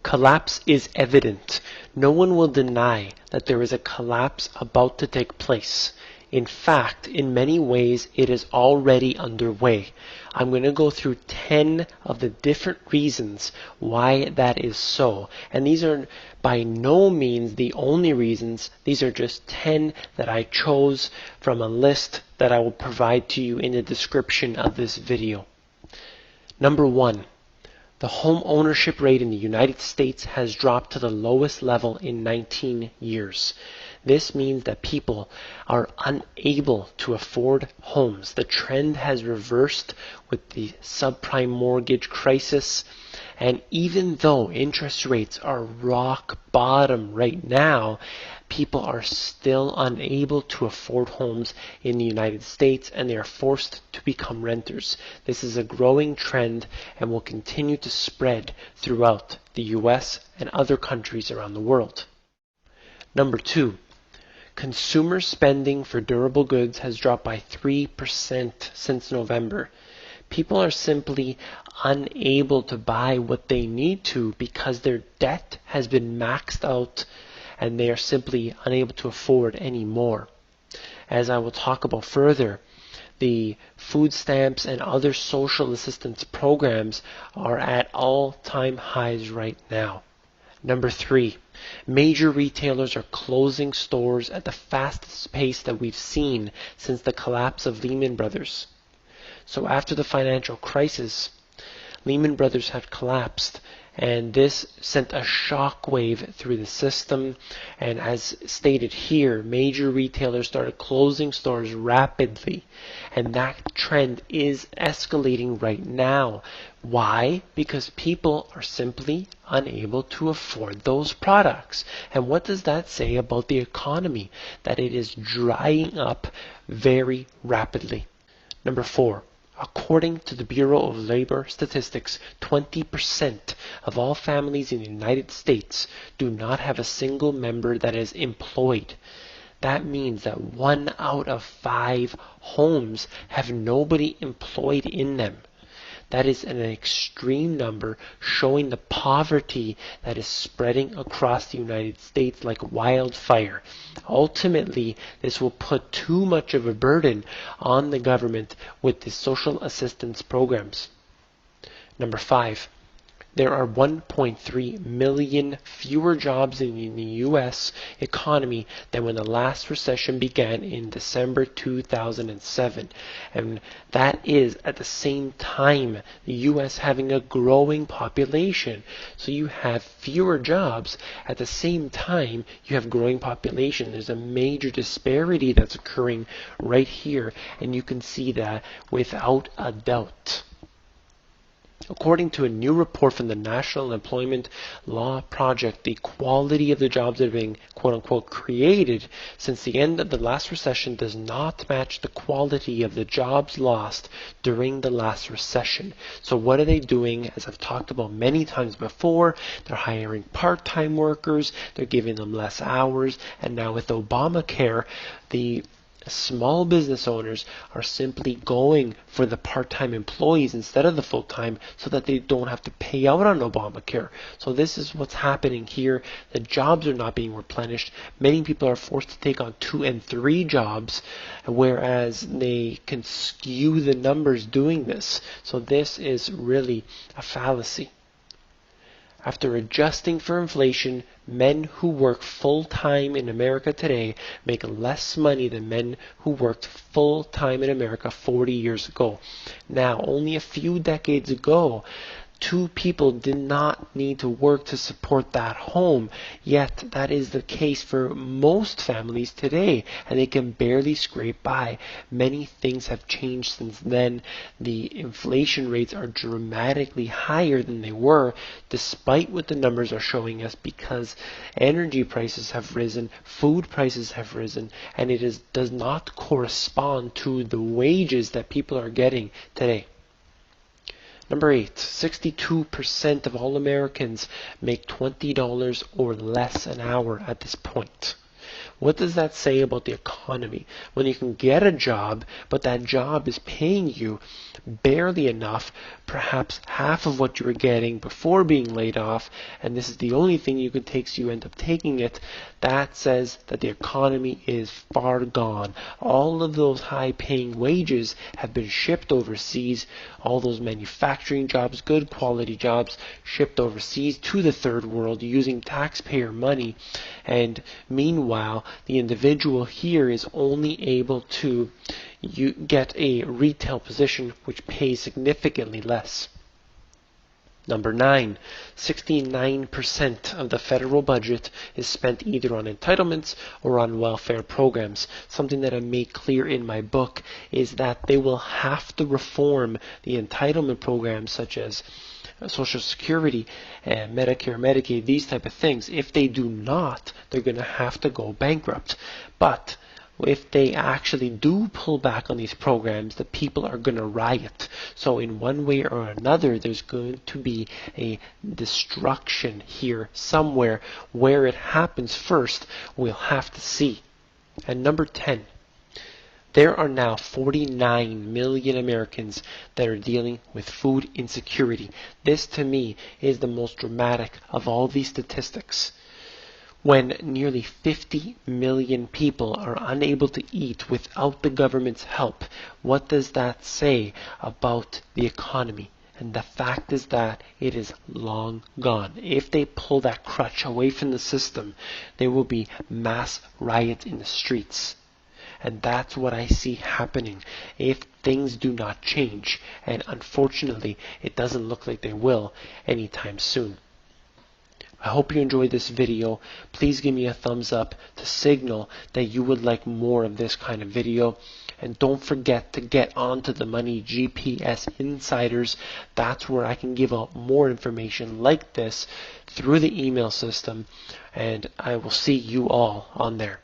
Collapse is evident. No one will deny that there is a collapse about to take place. In fact, in many ways, it is already underway. I'm going to go through 10 of the different reasons why that is so. And these are by no means the only reasons. These are just 10 that I chose from a list that I will provide to you in the description of this video. Number 1. The home ownership rate in the United States has dropped to the lowest level in 19 years. This means that people are unable to afford homes. The trend has reversed with the subprime mortgage crisis. And even though interest rates are rock bottom right now, people are still unable to afford homes in the United States, and they are forced to become renters. This is a growing trend and will continue to spread throughout the US and other countries around the world. Number 2. Consumer spending for durable goods has dropped by 3% since November. People are simply unable to buy what they need to because their debt has been maxed out and they are simply unable to afford any more. As I will talk about further, the food stamps and other social assistance programs are at all-time highs right now. Number 3, major retailers are closing stores at the fastest pace that we've seen since the collapse of Lehman Brothers. So after the financial crisis, Lehman Brothers had collapsed, and this sent a shockwave through the system. And as stated here, major retailers started closing stores rapidly, and that trend is escalating right now. Why? Because people are simply unable to afford those products. And what does that say about the economy? That it is drying up very rapidly. Number 4. According to the Bureau of Labor Statistics, 20% of all families in the United States do not have a single member that is employed. That means that 1 out of 5 homes have nobody employed in them. That is an extreme number, showing the poverty that is spreading across the United States like wildfire. Ultimately, this will put too much of a burden on the government with the social assistance programs. Number 5. There are 1.3 million fewer jobs in the U.S. economy than when the last recession began in December 2007. And that is at the same time the U.S. having a growing population. So you have fewer jobs. At the same time, you have growing population. There's a major disparity that's occurring right here. And you can see that without a doubt. According to a new report from the National Employment Law Project, the quality of the jobs that are being quote-unquote created since the end of the last recession does not match the quality of the jobs lost during the last recession. So what are they doing? As I've talked about many times before, they're hiring part-time workers, they're giving them less hours, and now with Obamacare, the small business owners are simply going for the part-time employees instead of the full-time so that they don't have to pay out on Obamacare. So this is what's happening here. The jobs are not being replenished. Many people are forced to take on 2 and 3 jobs, whereas they can skew the numbers doing this. So this is really a fallacy. After adjusting for inflation, men who work full-time in America today make less money than men who worked full-time in America 40 years ago. Now, only a few decades ago, 2 people did not need to work to support that home. Yet that is the case for most families today, and they can barely scrape by. Many things have changed since then. The inflation rates are dramatically higher than they were, despite what the numbers are showing us, because energy prices have risen, food prices have risen, and it does not correspond to the wages that people are getting today. Number 8, 62% of all Americans make $20 or less an hour at this point. What does that say about the economy? When you can get a job, but that job is paying you barely enough, perhaps half of what you were getting before being laid off, and this is the only thing you can take, so you end up taking it, that says that the economy is far gone. All of those high-paying wages have been shipped overseas. All those manufacturing jobs, good quality jobs, shipped overseas to the third world using taxpayer money. And meanwhile, the individual here is only able to get a retail position which pays significantly less. Number 9, 69% of the federal budget is spent either on entitlements or on welfare programs. Something that I make clear in my book is that they will have to reform the entitlement programs such as Social Security and Medicare, Medicaid, these type of things. If they do not, they're going to have to go bankrupt. But if they actually do pull back on these programs, the people are going to riot. So in one way or another, there's going to be a destruction here somewhere. Where it happens first, we'll have to see. And number 10, there are now 49 million Americans that are dealing with food insecurity. This, to me, is the most dramatic of all these statistics. When nearly 50 million people are unable to eat without the government's help, what does that say about the economy? And the fact is that it is long gone. If they pull that crutch away from the system, there will be mass riots in the streets. And that's what I see happening if things do not change. And unfortunately, it doesn't look like they will anytime soon. I hope you enjoyed this video. Please give me a thumbs up to signal that you would like more of this kind of video. And don't forget to get onto the Money GPS Insiders. That's where I can give out more information like this through the email system. And I will see you all on there.